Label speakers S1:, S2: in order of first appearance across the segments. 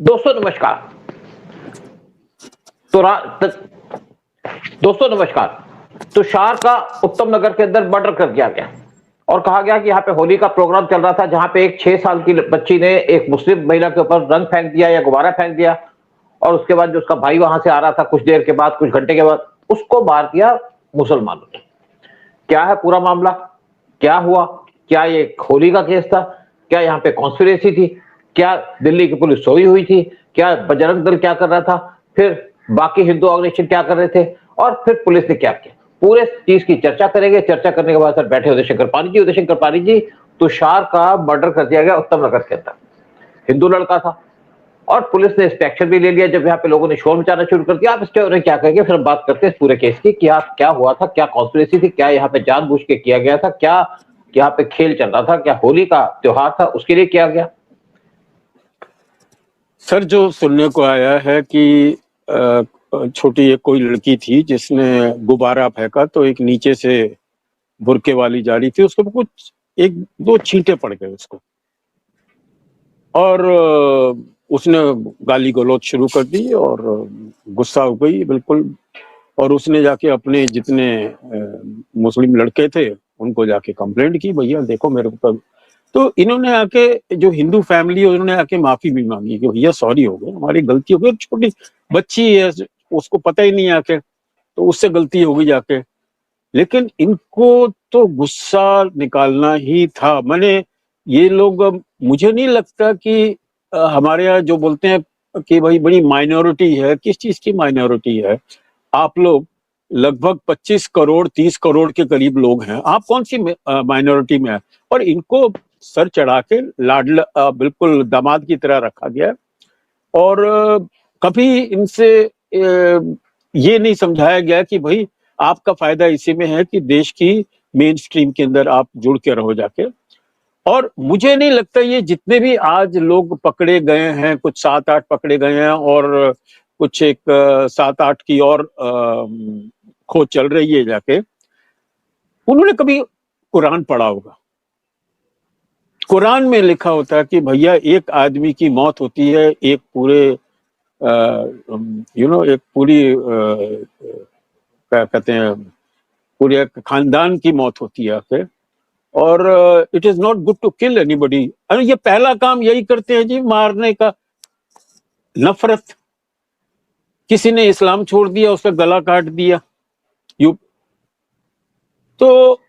S1: दोस्तों नमस्कार। तो दोस्तों नमस्कार। तुषार का उत्तम नगर के अंदर मर्डर कर दिया गया और कहा गया कि यहाँ पे होली का प्रोग्राम चल रहा था, जहां पे एक 6 साल की बच्ची ने एक मुस्लिम महिला के ऊपर रंग फेंक दिया या गुब्बारा फेंक दिया और उसके बाद जो उसका भाई वहां से आ रहा था कुछ देर के बाद, कुछ घंटे के बाद, उसको मार दिया मुसलमानों ने। क्या है पूरा मामला? क्या हुआ? क्या ये होली का केस था? क्या यहाँ पे कॉन्स्पिरेसी थी? क्या दिल्ली की पुलिस सोई हुई थी? क्या बजरंग दल क्या कर रहा था? फिर बाकी हिंदू ऑर्गेनाइजेशन क्या कर रहे थे? और फिर पुलिस ने क्या किया? पूरे चीज की चर्चा करेंगे। चर्चा करने के बाद सर बैठे उदयशंकर पानी जी। उदयशंकर पानी जी, तुषार का मर्डर कर दिया गया उत्तम नगर के अंदर। हिंदू लड़का था और पुलिस ने इस पे एक्शन भी ले लिया। जब यहाँ पे लोगों ने शोर मचाना शुरू कर दिया, आप इसके बारे में क्या कहेंगे? फिर हम बात करते हैं इस पूरे केस की, क्या हुआ था, क्या कॉन्स्पिरेसी थी, क्या यहाँ पे जानबूझ के किया गया था, क्या यहाँ पे खेल चल रहा था, क्या होली का त्योहार था उसके लिए किया गया?
S2: सर, जो सुनने को आया है कि छोटी एक कोई लड़की थी जिसने गुब्बारा फेंका तो एक नीचे से बुरके वाली जा रही थी, उसको कुछ एक दो छींटे पड़ गए उसको और उसने गाली गलौज शुरू कर दी और गुस्सा हो गई बिल्कुल। और उसने जाके अपने जितने मुस्लिम लड़के थे उनको जाके कंप्लेंट की, भैया देखो मेरे को। तो इन्होंने आके, जो हिंदू फैमिली है उन्होंने आके माफी भी मांगी कि भैया सॉरी हो गई, हमारी गलती हो गई, छोटी बच्ची है उसको पता ही नहीं आके, तो उससे गलती हो गई जाके। लेकिन इनको तो गुस्सा निकालना ही था। मैंने ये लोग, मुझे नहीं लगता कि हमारे यहाँ जो बोलते हैं कि भाई बड़ी माइनॉरिटी है, किस चीज की माइनॉरिटी है? आप लोग लगभग 25 करोड़ 30 करोड़ के करीब लोग हैं, आप कौन सी माइनॉरिटी में है? और इनको सर चढ़ा के बिल्कुल दामाद की तरह रखा गया और कभी इनसे ये नहीं समझाया गया कि भाई आपका फायदा इसी में है कि देश की मेन स्ट्रीम के अंदर आप जुड़ के रहो जाके। और मुझे नहीं लगता ये जितने भी आज लोग पकड़े गए हैं, कुछ 7-8 पकड़े गए हैं और कुछ एक 7-8 की और खोज चल रही है जाके, उन्होंने कभी कुरान पढ़ा होगा। कुरान में लिखा होता है कि भैया एक आदमी की मौत होती है, एक पूरे एक पूरी क्या कहते हैं, पूरे खानदान की मौत होती है आखिर। और it is not good to kill anybody. अरे ये पहला काम यही करते हैं जी, मारने का। नफरत, किसी ने इस्लाम छोड़ दिया उसका गला काट दिया। तो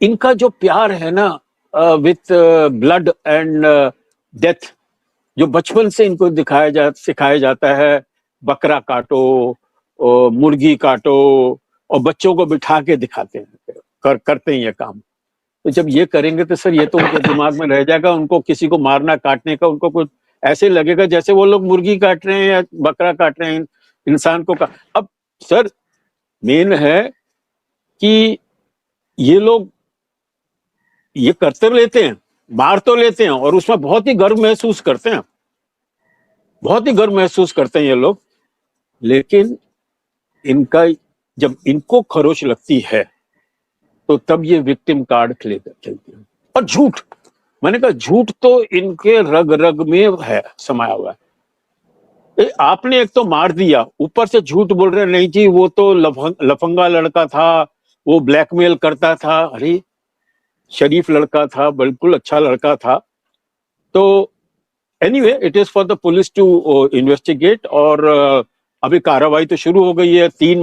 S2: इनका जो प्यार है ना विथ ब्लड एंड डेथ, जो बचपन से इनको सिखाया जाता है, बकरा काटो और मुर्गी काटो, और बच्चों को बिठा के दिखाते हैं, करते हैं ये काम। तो जब ये करेंगे तो सर ये तो उनके दिमाग में रह जाएगा। उनको किसी को मारना काटने का उनको कुछ ऐसे लगेगा जैसे वो लोग मुर्गी काट रहे हैं या बकरा काट रहे हैं, इंसान को अब सर मेन है कि ये लोग ये करते लेते हैं, मार तो लेते हैं और उसमें बहुत ही गर्व महसूस करते हैं, बहुत ही गर्व महसूस करते हैं ये लोग। लेकिन इनका जब इनको खरोच लगती है तो तब ये विक्टिम कार्ड खेलते हैं। और झूठ, मैंने कहा झूठ तो इनके रग रग में है, समाया हुआ है। आपने एक तो मार दिया, ऊपर से झूठ बोल रहे नहीं जी वो तो लफंगा लड़का था, वो ब्लैकमेल करता था। अरे शरीफ लड़का था, बिल्कुल अच्छा लड़का था। तो anyway it is for the police to investigate. और अभी कार्रवाई तो शुरू हो गई है। 3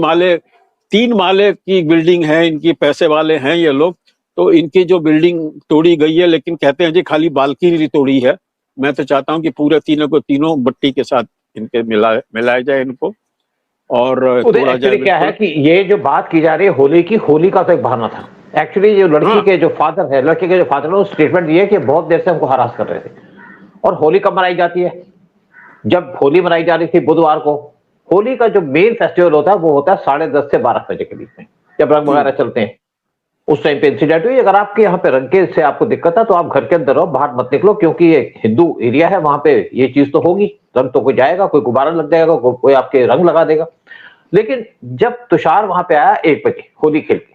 S2: माले की बिल्डिंग है इनकी, पैसे वाले हैं ये लोग। तो इनकी जो बिल्डिंग तोड़ी गई है, लेकिन कहते हैं जी खाली बालकनी तोड़ी है। मैं तो चाहता हूं कि पूरे तीनों मट्टी के साथ इनके मिलाया जाए इनको और तोड़ा जाए।
S1: क्या है कि ये जो बात की जा रही है होली की, होली का तो एक बहाना था। एक्चुअली जो लड़की के जो फादर है, लड़के के जो फादर है, स्टेटमेंट दिए कि बहुत देर से हमको हरास कर रहे थे। और होली कब मनाई जाती है? जब होली मनाई जा रही थी बुधवार को। होली का जो मेन फेस्टिवल होता है वो होता है 10:30 से 12 बजे के बीच में, जब रंग वगैरह चलते हैं। उस टाइम पे इंसिडेंट हुई। अगर आपके यहाँ पे रंग के से आपको दिक्कत है तो आप घर के अंदर रहो, बाहर मत निकलो, क्योंकि ये हिंदू एरिया है, वहां पे ये चीज तो होगी। रंग तो कोई जाएगा, कोई गुब्बारा लग जाएगा, कोई आपके रंग लगा देगा। लेकिन जब तुषार वहां पे आया 1 बजे होली खेल के,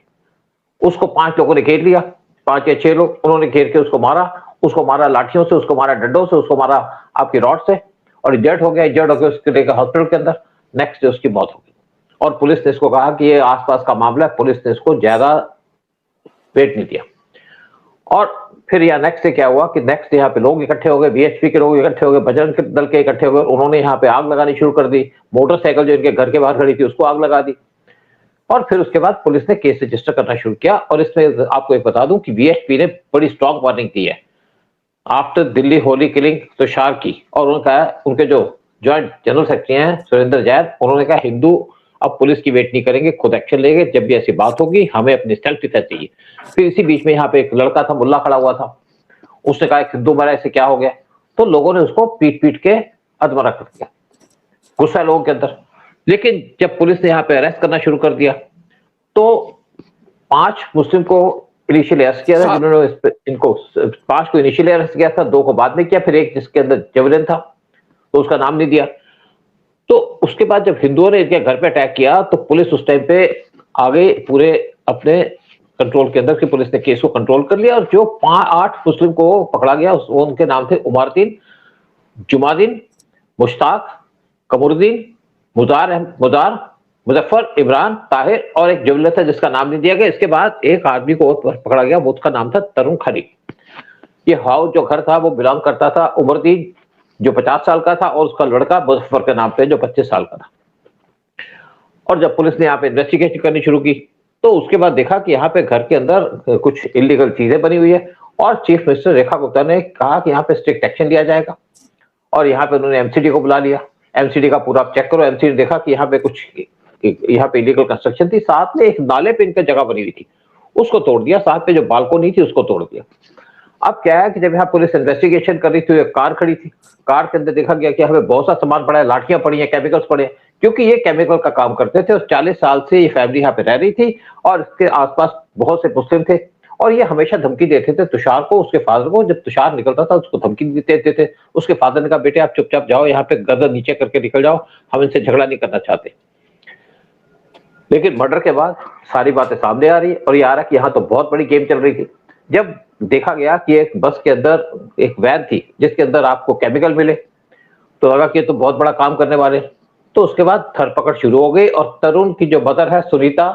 S1: उसको 5 लोगों ने घेर लिया, 5 या 6 लोग, उन्होंने घेर के उसको मारा लाठियों से, उसको मारा डंडों से, उसको मारा आपकी रॉड से। और इंजर्ड हो गया उसके लेकर हॉस्पिटल के अंदर। नेक्स्ट डे उसकी मौत हो गई और पुलिस ने इसको कहा कि ये आसपास का मामला है, पुलिस ने इसको ज्यादा वेट नहीं दिया। और फिर यहाँ नेक्स्ट डे क्या हुआ कि नेक्स्ट यहाँ पे लोग इकट्ठे हो गए, बीएचपी के लोग इकट्ठे हो गए, बजरंग दल के इकट्ठे हो गए, उन्होंने यहाँ पे आग लगानी शुरू कर दी। मोटरसाइकिल जो इनके घर के बाहर खड़ी थी उसको आग लगा दी और फिर उसके बाद पुलिस ने केस रजिस्टर करना शुरू किया। और इसमें आपको एक बता दूं कि बीएचपी ने बड़ी स्ट्रॉन्ग वार्निंग दी है आफ्टर दिल्ली होली किलिंग तुषार की। और उन्होंने कहा, उनके जो ज्वाइंट जनरल सेक्रेटरी हैं सुरेंद्र जैन, उन्होंने कहा हिंदू अब पुलिस की वेट नहीं करेंगे, खुद एक्शन लेंगे, जब भी ऐसी बात होगी हमें अपनी सेल्फ डिफेंस चाहिए। फिर इसी बीच में यहाँ पे एक लड़का था, मुल्ला खड़ा हुआ था, उसने कहा हिंदू मरा, ऐसे क्या हो गया, तो लोगों ने उसको पीट पीट के अधमरा कर दिया, गुस्सा लोगों के अंदर। लेकिन जब पुलिस ने यहाँ पे अरेस्ट करना शुरू कर दिया तो 5 मुस्लिम को इनिशियली अरेस्ट किया था, जिन्होंने इनको 5 को इनिशियली अरेस्ट किया था, 2 को बाद में किया, फिर एक जिसके अंदर जबरन था तो उसका नाम नहीं दिया। तो उसके बाद जब हिंदुओं ने इनके घर पे अटैक किया तो पुलिस उस टाइम पे आगे पूरे अपने कंट्रोल के अंदर की पुलिस ने केस को कंट्रोल कर लिया और जो 8 मुस्लिम को पकड़ा गया उनके नाम थे उमरदीन, जुमादीन, मुश्ताक, कमरुद्दीन, मुजार, मुजफ्फर, इमरान, ताहिर और एक जुमला था जिसका नाम नहीं दिया गया। इसके बाद एक आदमी को और पकड़ा गया, वो उसका नाम था तरुण खरी। ये हाउस जो घर था वो बिलोंग करता था उमरदीन जो 50 साल का था और उसका लड़का मुजफ्फर के नाम पे जो 25 साल का था। और जब पुलिस ने यहाँ पे इन्वेस्टिगेशन करनी शुरू की तो उसके बाद देखा कि यहाँ पे घर के अंदर कुछ इलीगल चीजें बनी हुई है और चीफ मिनिस्टर रेखा गुप्ता ने कहा कि यहाँ पे स्ट्रिक्ट एक्शन लिया जाएगा। और यहाँ पे उन्होंने एमसीडी को बुला लिया, एमसीडी का पूरा चेक करो। एमसीडी देखा कि यहाँ पे कुछ यहाँ पे इलीगल कंस्ट्रक्शन थी, साथ में एक नाले पे इनका जगह बनी हुई थी, उसको तोड़ दिया, साथ पे जो बालकोनी थी उसको तोड़ दिया। अब क्या है कि जब यहाँ पुलिस इन्वेस्टिगेशन कर रही थी, एक कार खड़ी थी, कार के अंदर देखा गया कि हमें बहुत सा सामान पड़ा है, लाठियां पड़ी हैं, केमिकल्स पड़े हैं, क्योंकि ये केमिकल का काम करते थे और 40 साल से ये फैमिली यहाँ पे रह रही थी और इसके आसपास बहुत से मुस्लिम थे और ये हमेशा धमकी देते थे तुषार को, उसके फादर को। जब तुषार निकलता था उसको धमकी देते थे। उसके फादर ने कहा बेटे आप चुपचाप जाओ, यहाँ पे गर्दन नीचे करके निकल जाओ, हम इनसे झगड़ा नहीं करना चाहते। लेकिन मर्डर के बाद सारी बातें सामने आ रही है और ये आ रहा कि यहाँ तो बहुत बड़ी गेम चल रही थी। जब देखा गया कि एक बस के अंदर एक वैन थी जिसके अंदर आपको केमिकल मिले तो लगा कि ये तो बहुत बड़ा काम करने वाले। तो उसके बाद धरपकड़ शुरू हो गई और तरुण की जो मदर है सुनीता,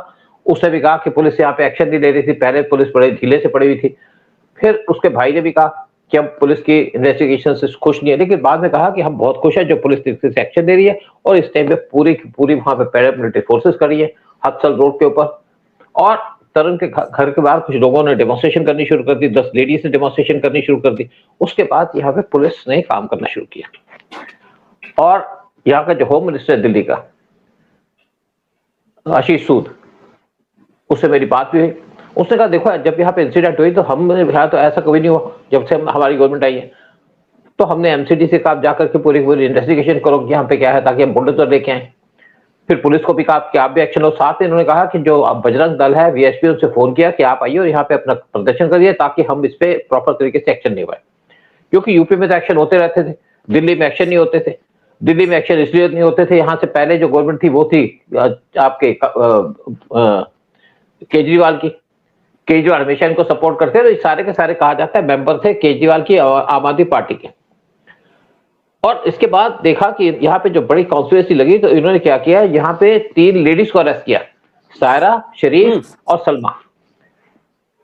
S1: उसने भी कहा कि पुलिस यहाँ पे एक्शन नहीं ले रही थी, पहले पुलिस बड़े ढीले से पड़ी हुई थी। फिर उसके भाई ने भी कहा कि हम पुलिस की इन्वेस्टिगेशन से खुश नहीं है, लेकिन बाद में कहा कि हम बहुत खुश है जो पुलिस से एक्शन दे रही है और इस टाइम पे पूरी वहां पे पैरामिलिट्री फोर्सेस खड़ी है हत्सल रोड के ऊपर। और तरुण के घर के बाहर कुछ लोगों ने डेमोन्स्ट्रेशन करनी शुरू कर दी, 10 लेडीज ने डेमोन्स्ट्रेशन करनी शुरू कर दी। उसके बाद यहाँ पे पुलिस ने काम करना शुरू किया और यहाँ का जो होम मिनिस्टर है दिल्ली का आशीष सूद, उससे मेरी बात भी हुई। उसने कहा देखो जब यहाँ पे इंसिडेंट हुई तो हम यहाँ तो ऐसा कभी नहीं हुआ जब से हमारी गवर्नमेंट आई है, तो हमने एमसीडी से कहा जाकर के पूरी इन्वेस्टिगेशन करो कि यहाँ पे क्या है ताकि हम बुलडोजर लेके आए। फिर पुलिस को भी कहा कि आप भी एक्शन लो। साथ में इन्होंने कहा कि जो बजरंग दल है वीएसपी उनसे फोन किया कि आप आइए और यहाँ पे अपना प्रदर्शन करिए ताकि हम इस पे प्रॉपर तरीके से एक्शन ले पाए, क्योंकि यूपी में तो एक्शन होते रहते थे, दिल्ली में एक्शन नहीं होते थे। दिल्ली में एक्शन इसलिए नहीं होते थे, यहाँ से पहले जो गवर्नमेंट थी वो थी आपके केजरीवाल की। केजरीवाल हमेशा इनको सपोर्ट करते थे, सारे के सारे कहा जाता है मेंबर थे केजरीवाल की आम आदमी पार्टी के। और इसके बाद देखा कि यहाँ पे जो बड़ी कॉन्स्पिरेसी लगी तो इन्होंने क्या किया, यहाँ पे 3 लेडीज को अरेस्ट किया, सायरा, शरीफ और सलमा।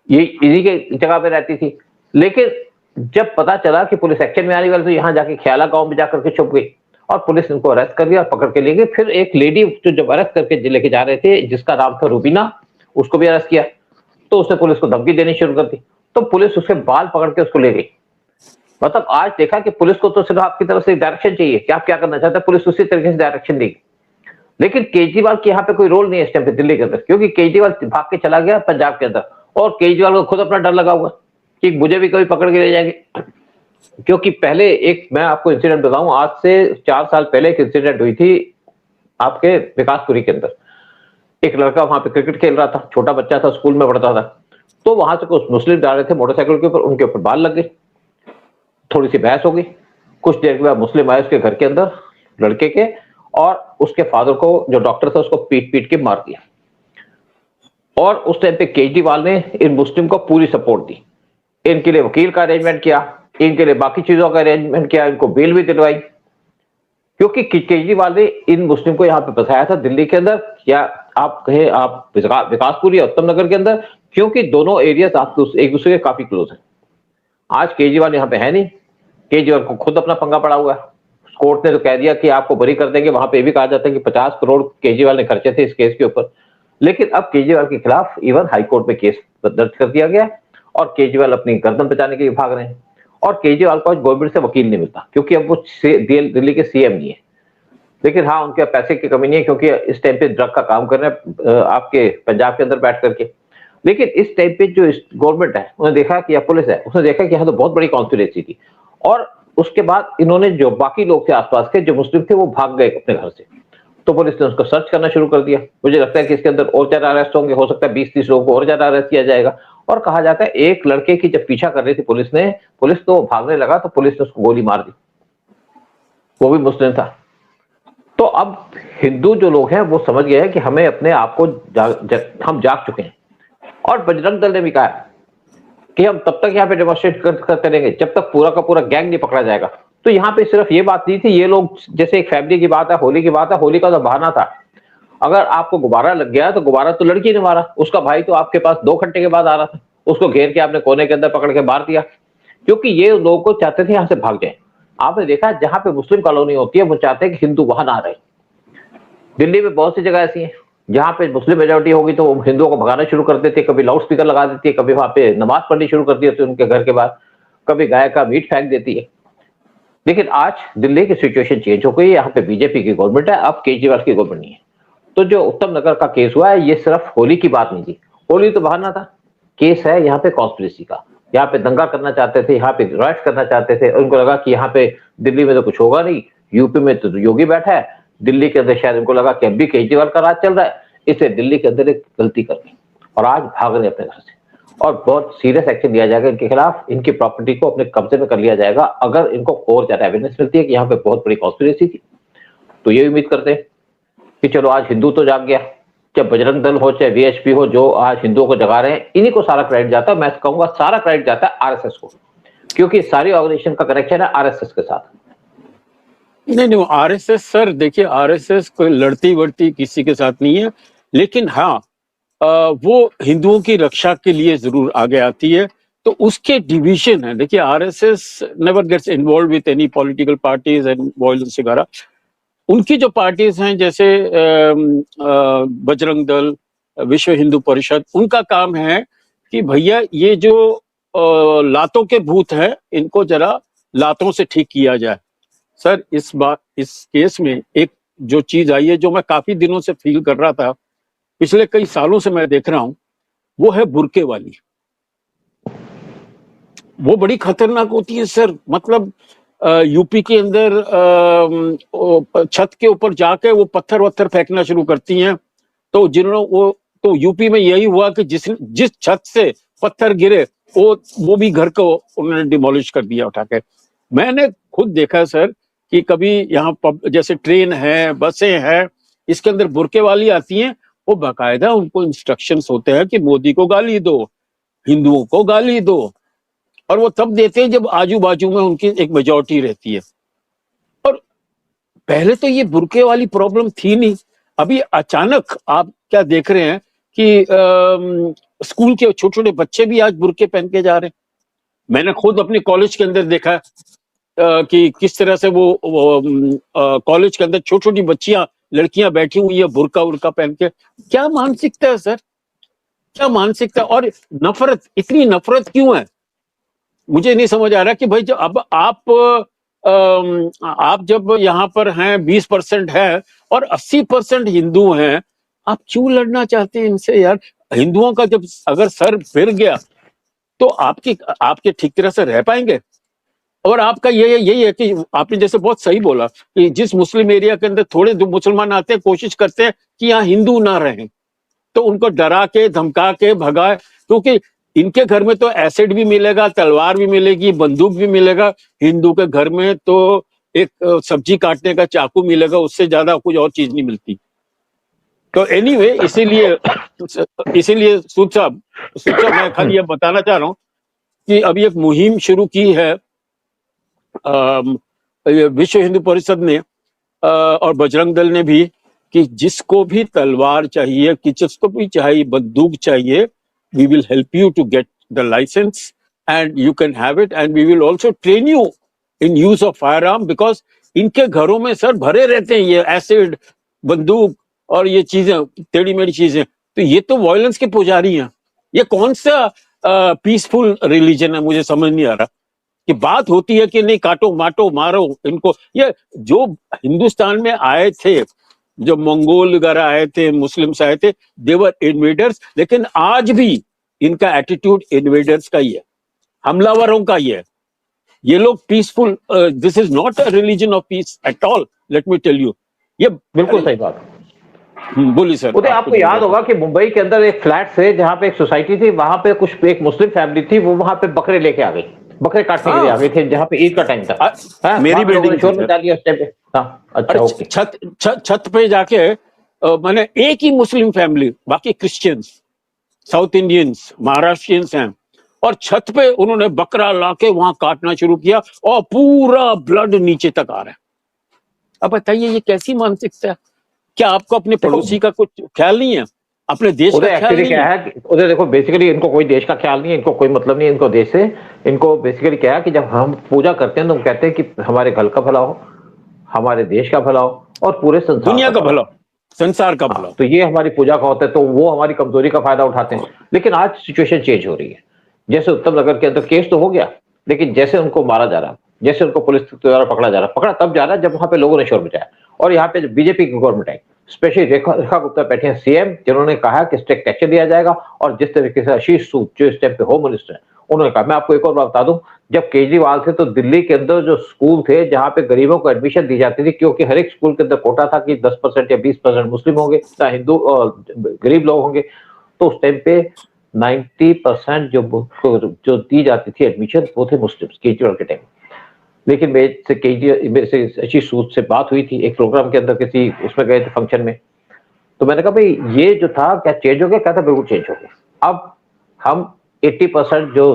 S1: ये इन्हीं के जगह पे रहती थी। लेकिन जब पता चला कि पुलिस एक्शन में आने वाली तो यहाँ जाके ख्याला गांव में जाकर के छुप गई और पुलिस इनको अरेस्ट कर लिया और पकड़ के ले गई। फिर एक लेडी जो जब अरेस्ट करके लेके जा रहे थे जिसका नाम था रूबीना, उसको भी अरेस्ट किया। तो उसने पुलिस को धमकी देनी शुरू कर दी, तो पुलिस उसके बाल पकड़ के उसको ले गई। मतलब आज देखा कि पुलिस को तो सिर्फ आपकी तरफ से डायरेक्शन चाहिए कि आप क्या करना चाहते हैं, पुलिस उसी तरीके से डायरेक्शन देगी। लेकिन केजरीवाल के यहाँ पे कोई रोल नहीं है इस टाइम पे दिल्ली के अंदर, क्योंकि केजरीवाल भाग के चला गया पंजाब के अंदर और केजरीवाल को खुद अपना डर लगा हुआ कि मुझे भी कभी पकड़ के ले जाएंगे। क्योंकि पहले एक मैं आपको इंसिडेंट बताऊं, आज से 4 साल पहले एक इंसिडेंट हुई थी आपके विकासपुरी के अंदर। एक लड़का वहां पे क्रिकेट खेल रहा था, छोटा बच्चा था, स्कूल में पढ़ता था। तो वहां से कुछ मुस्लिम जा रहे थे मोटरसाइकिल के ऊपर, उनके ऊपर बाल लग गए, थोड़ी सी बहस हो गई। कुछ देर के बाद मुस्लिम आए उसके घर के अंदर लड़के के और उसके फादर को जो डॉक्टर था उसको पीट पीट के मार दिया। और उस टाइम पे केजरीवाल ने इन मुस्लिम को पूरी सपोर्ट दी, इनके लिए वकील का अरेंजमेंट किया, इनके लिए बाकी चीजों का अरेंजमेंट किया, इनको बेल भी दिलवाई। क्योंकि केजरीवाल ने इन मुस्लिम को यहाँ पे बसाया था दिल्ली के अंदर, या आप कहें आप विकासपुर या उत्तम नगर के अंदर, क्योंकि दोनों एरियाज एक दूसरे के काफी क्लोज हैं। आज केजरीवाल यहाँ पे है नहीं, केजरीवाल को खुद अपना पंगा पड़ा हुआ है। कोर्ट ने तो कह दिया कि आपको बरी कर देंगे, वहां पे ये भी कहा जाता है कि 50 करोड़ केजरीवाल ने खर्चे थे इस केस के ऊपर। लेकिन अब केजरीवाल के खिलाफ इवन हाईकोर्ट में केस दर्ज कर दिया गया और केजरीवाल अपनी गर्दन बचाने के लिए भाग रहे हैं। और केजरीवाल को आज गवर्नमेंट से वकील नहीं मिलता, क्योंकि अब वो दिल्ली के सीएम नहीं है। लेकिन हाँ, उनके पैसे की कमी नहीं है, क्योंकि इस टाइम पे ड्रग का काम कर रहे हैं आपके पंजाब के अंदर बैठ करके। लेकिन इस टाइम पे जो गवर्नमेंट है, उन्होंने देखा कि, या पुलिस है, उसने देखा कि यहाँ तो बहुत बड़ी कॉन्स्पिरेसी थी, और उसके बाद इन्होंने जो बाकी लोग थे आसपास के जो मुस्लिम थे वो भाग गए अपने घर से, तो पुलिस ने उसको सर्च करना शुरू कर दिया। मुझे लगता है कि इसके अंदर और ज्यादा अरेस्ट होंगे, हो सकता है 20-30 लोगों को और ज्यादा अरेस्ट किया जाएगा। और कहा जाता है एक लड़के की जब पीछा कर रही थी पुलिस तो भागने लगा तो पुलिस ने उसको गोली मार दी, वो भी मुस्लिम था। तो अब हिंदू जो लोग हैं वो समझ गए हैं कि हमें अपने आप को हम जाग चुके हैं। और बजरंग दल ने भी कहा है कि हम तब तक यहाँ पे डेमोन्स्ट्रेट करते रहेंगे जब तक पूरा का पूरा गैंग नहीं पकड़ा जाएगा। तो यहाँ पे सिर्फ ये बात नहीं थी, ये लोग जैसे एक फैमिली की बात है, होली की बात है, होली का तो बहाना था। अगर आपको गुब्बारा लग गया तो गुब्बारा तो लड़की ने मारा, उसका भाई तो आपके पास 2 घंटे के बाद आ रहा था, उसको घेर के आपने कोने के अंदर पकड़ के मार दिया, क्योंकि ये लोगों को चाहते थे यहाँ से भाग जाए। आपने देखा जहां पे मुस्लिम कॉलोनी होती है वो चाहते हैं कि हिंदू वहां ना रहे। दिल्ली में बहुत सी जगह ऐसी है जहां पे मुस्लिम मेजोरिटी होगी तो हिंदुओं को भगाना शुरू कर देते, कभी लाउड स्पीकर लगा देती है, कभी वहां पे नमाज पढ़नी शुरू कर देती है उनके घर के बाहर, कभी गाय का मीट फेंक देती है। लेकिन आज दिल्ली की सिचुएशन चेंज हो गई है, यहाँ पे बीजेपी की गवर्नमेंट है, अब केजरीवाल की गवर्नमेंट नहीं है। तो जो उत्तम नगर का केस हुआ है ये सिर्फ होली की बात नहीं थी, होली तो बहाना था, केस है यहाँ पे कॉन्स्पिरेसी का। यहाँ पे दंगा करना चाहते थे, यहाँ पे राइट्स करना चाहते थे, उनको लगा कि यहाँ पे दिल्ली में तो कुछ होगा नहीं, यूपी में तो योगी बैठा है, दिल्ली के अंदर शायद उनको लगा कि अब भी केजरीवाल का राज चल रहा है, इसलिए दिल्ली के अंदर एक गलती कर दी और आज भाग रहे अपने घर से। और बहुत सीरियस एक्शन लिया जाएगा इनके खिलाफ, इनकी प्रॉपर्टी को अपने कब्जे में कर लिया जाएगा अगर इनको और ज्यादा एविडेंस मिलती है कि यहाँ पे बहुत बड़ी कॉन्स्पिरेसी थी। तो ये उम्मीद करते हैं कि चलो आज हिंदू तो जाग गया, चाहे बजरंग दल हो चाहे वीएचपी हो, जो आज हिंदुओं को जगा रहे हैं, इन्हीं को सारा क्रेडिट जाता है। मैं कहूंगा सारा क्रेडिट जाता है आरएसएस को, क्योंकि सारी ऑर्गेनाइजेशन का कनेक्शन है आरएसएस के साथ।
S2: नहीं आरएसएस सर, देखिए आरएसएस कोई लड़ती वड़ती किसी के साथ नहीं है, लेकिन हाँ वो हिंदुओं की रक्षा के लिए जरूर आगे आती है। तो उसके डिवीजन है, देखिए RSS never gets involve with any political parties and violence वगैरह। उनकी जो पार्टीज हैं जैसे बजरंग दल, विश्व हिंदू परिषद, उनका काम है कि भैया ये जो लातों के भूत हैं इनको जरा लातों से ठीक किया जाए। सर इस केस में एक जो चीज आई है जो मैं काफी दिनों से फील कर रहा था, पिछले कई सालों से मैं देख रहा हूं, वो है बुर्के वाली। वो बड़ी खतरनाक होती है सर। मतलब यूपी के अंदर छत के ऊपर जाके वो पत्थर वत्थर फेंकना शुरू करती हैं। तो तो यूपी में यही हुआ कि जिस छत से पत्थर गिरे वो भी घर को उन्होंने डिमोलिश कर दिया उठा के। मैंने खुद देखा सर कि कभी यहाँ जैसे ट्रेन है, बसें हैं, इसके अंदर बुर्के वाली आती हैं, वो बाकायदा उनको इंस्ट्रक्शंस होते हैं कि मोदी को गाली दो, हिंदुओं को गाली दो, और वो तब देते हैं जब आजू बाजू में उनकी एक मेजॉरिटी रहती है। और पहले तो ये बुर्के वाली प्रॉब्लम थी नहीं, अभी अचानक आप क्या देख रहे हैं कि स्कूल के छोटे छोटे बच्चे भी आज बुर्के पहन के जा रहे हैं। मैंने खुद अपने कॉलेज के अंदर देखा कि किस तरह से वो कॉलेज के अंदर छोटी छोटी बच्चियां, लड़कियां बैठी हुई है बुर्का उर्का पहन के। क्या मानसिकता है सर, क्या मानसिकता। और नफरत, इतनी नफरत क्यों है, मुझे नहीं समझ आ रहा कि भाई जो अब आप जब यहाँ पर हैं 20% है और 80% हिंदू हैं, आप क्यों लड़ना चाहते हैं इनसे यार। हिंदुओं का जब अगर सर फिर गया तो आपके ठीक तरह से रह पाएंगे। और आपका यही है कि आपने जैसे बहुत सही बोला कि जिस मुस्लिम एरिया के अंदर थोड़े मुसलमान आते हैं, कोशिश करते हैं कि यहाँ हिंदू ना रहें, तो उनको डरा के धमका के भगाए, क्योंकि इनके घर में तो एसिड भी मिलेगा, तलवार भी मिलेगी, बंदूक भी मिलेगा। हिंदू के घर में तो एक सब्जी काटने का चाकू मिलेगा, उससे ज्यादा कुछ और चीज नहीं मिलती। तो एनीवे इसीलिए सूद साहब मैं खाली ये बताना चाह रहा हूँ कि अभी एक मुहिम शुरू की है विश्व हिंदू परिषद ने और बजरंग दल ने भी कि जिसको भी तलवार चाहिए, कि जिसको भी चाहिए बंदूक चाहिए, we will help you to get the license and you can have it and we will also train you in use of firearm, because इनके घरों में सर भरे रहते हैं ये एसिड, बंदूक और ये चीजें, टेढ़ी मेढ़ी चीजें। तो ये तो वायलेंस के पुजारी हैं। ये कौन सा पीसफुल रिलीजन है, मुझे समझ नहीं आ रहा। कि बात होती है कि नहीं काटो माटो मारो इनको। ये जो हिंदुस्तान में आए थे, जो मंगोल वगैरह आए थे, मुस्लिम्स आए थे, देवर इन्वेडर्स, लेकिन आज भी इनका एटीट्यूड इन्वेडर्स का ही है, हमलावरों का ही है। ये लोग peaceful, this is not a religion of peace at all, let me tell you. ये
S1: बिल्कुल सही बात।
S2: बोलिए सर।
S1: उदय, आपको याद होगा कि मुंबई के अंदर एक फ्लैट से जहां पे एक सोसाइटी थी, वहां पे कुछ एक मुस्लिम फैमिली थी, वो वहां पे बकरे लेके आ गई, बकरे काटने के लिए आ गए थे, जहां पे ईद का टाइम था।
S2: मेरी बिल्डिंग
S1: शोर मचा दिया उस टाइम पे। हाँ, अच्छा, ओके।
S2: छत पे जाके मैंने एक ही मुस्लिम फैमिली, बाकी क्रिश्चियंस, साउथ इंडियंस, महाराष्ट्रियंस हैं, और छत पे उन्होंने बकरा लाके वहां काटना शुरू किया और पूरा ब्लड नीचे तक आ रहा है। अब बताइए ये कैसी मानसिकता है? क्या आपको अपने पड़ोसी का कुछ ख्याल नहीं है, अपने देश का ख्याल नहीं
S1: क्या है? उधर देखो, बेसिकली इनको कोई देश का ख्याल नहीं है, इनको कोई मतलब नहीं है इनको देश से। इनको बेसिकली क्या है कि जब हम पूजा करते हैं तो हम कहते हैं कि हमारे घर का भला हो, हमारे देश का भला हो और पूरे संसार
S2: दुनिया का भला, संसार का भला।
S1: तो ये हमारी पूजा का होता है, तो वो हमारी कमजोरी का फायदा उठाते हैं। लेकिन आज सिचुएशन चेंज हो रही है। जैसे उत्तम नगर के अंदर केस तो हो गया, लेकिन जैसे उनको मारा जा रहा, जैसे उनको पुलिस द्वारा पकड़ा जा रहा, पकड़ा तब जा रहा जब वहां पे लोगों ने शोर मचाया। और यहाँ पे बीजेपी की गवर्नमेंट आई, स्पेशली रेखा गुप्ता बैठी हैं सीएम, जिन्होंने कहा कि स्ट्रिक्ट एक्शन लिया जाएगा। और जिस तरीके से आशीष सूद जो इस टाइम पे होम मिनिस्टर है, उन्होंने कहा, मैं आपको एक और बात बता दूं, जब केजरीवाल थे तो दिल्ली के अंदर जो स्कूल थे जहां पे गरीबों को एडमिशन दी जाती थी, क्योंकि हर एक स्कूल के अंदर कोटा था कि 10% या 20% मुस्लिम होंगे, हिंदू और गरीब लोग होंगे, तो उस टाइम पे 90% जो दी जाती थी एडमिशन, वो थे मुस्लिम केजरीवाल के टाइम। लेकिन मेरे से आशीष सूद से बात हुई थी एक प्रोग्राम के अंदर, किसी उसमें गए थे फंक्शन में, तो मैंने कहा भाई ये जो था क्या चेंज हो गया? क्या था? बिल्कुल चेंज हो गया। अब हम 80% जो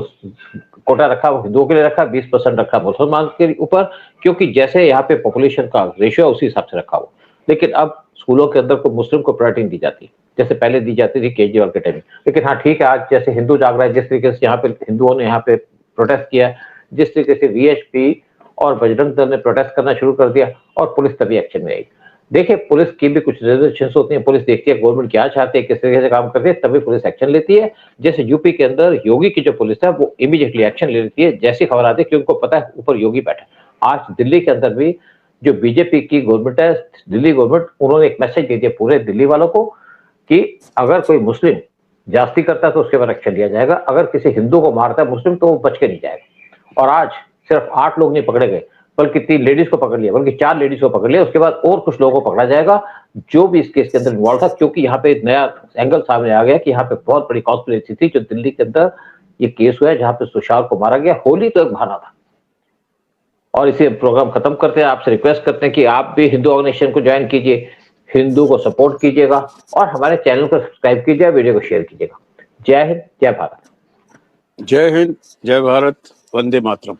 S1: कोटा रखा वो हिंदुओं के लिए रखा, 20% रखा मुसलमान के ऊपर, क्योंकि जैसे यहाँ पे पॉपुलेशन का रेशियो है उसी हिसाब से रखा हुआ। लेकिन अब स्कूलों के अंदर को मुस्लिम को प्रायोरिटी नहीं दी जाती जैसे पहले दी जाती थी केजरीवाल के टाइम। लेकिन हाँ ठीक है, आज जैसे हिंदू जाग रहा है, जिस तरीके से यहाँ पे हिंदुओं ने यहाँ पे प्रोटेस्ट किया, जिस तरीके से वीएचपी और बजरंग दल ने प्रोटेस्ट करना शुरू कर दिया, और पुलिस तभी एक्शन में आई। देखिए, पुलिस की भी कुछ रिजर्वेशंस होती हैं, पुलिस देखती है गवर्नमेंट क्या चाहती है, किस तरीके से काम करती है, तभी पुलिस एक्शन लेती है। जैसे यूपी के अंदर योगी की जो पुलिस है वो इमीडिएटली एक्शन ले लेती है जैसी खबर आती है, क्योंकि उनको पता है ऊपर योगी बैठा। आज दिल्ली के अंदर भी जो बीजेपी की गवर्नमेंट है, दिल्ली गवर्नमेंट, उन्होंने एक मैसेज दे दिया पूरे दिल्ली वालों को कि अगर कोई मुस्लिम जास्ती करता है तो उसके ऊपर एक्शन लिया जाएगा, अगर किसी हिंदू को मारता है मुस्लिम तो वो बच के नहीं जाएगा। और आज सिर्फ 8 लोग नहीं पकड़े गए, बल्कि 3 लेडीज को पकड़ लिया, बल्कि 4 लेडीज को पकड़ लिया। उसके बाद और कुछ लोगों को पकड़ा जाएगा जो भी इस केस के अंदर इन्वॉल्व था, क्योंकि यहाँ पे एक नया एंगल सामने आ गया कि यहाँ पे बहुत बड़ी कॉन्स्पिरेसी थी जो दिल्ली के अंदर ये केस हुआ है, जहां पे तुषार को मारा गया। होली तो एक बहाना था। और इसे प्रोग्राम खत्म करते हैं, आपसे रिक्वेस्ट करते हैं कि आप भी हिंदू ऑर्गेनाइजेशन को ज्वाइन कीजिए, हिंदू को सपोर्ट कीजिएगा और हमारे चैनल को सब्सक्राइब कीजिए, वीडियो को शेयर कीजिएगा। जय हिंद, जय भारत।
S2: जय हिंद, जय भारत, वंदे मातरम।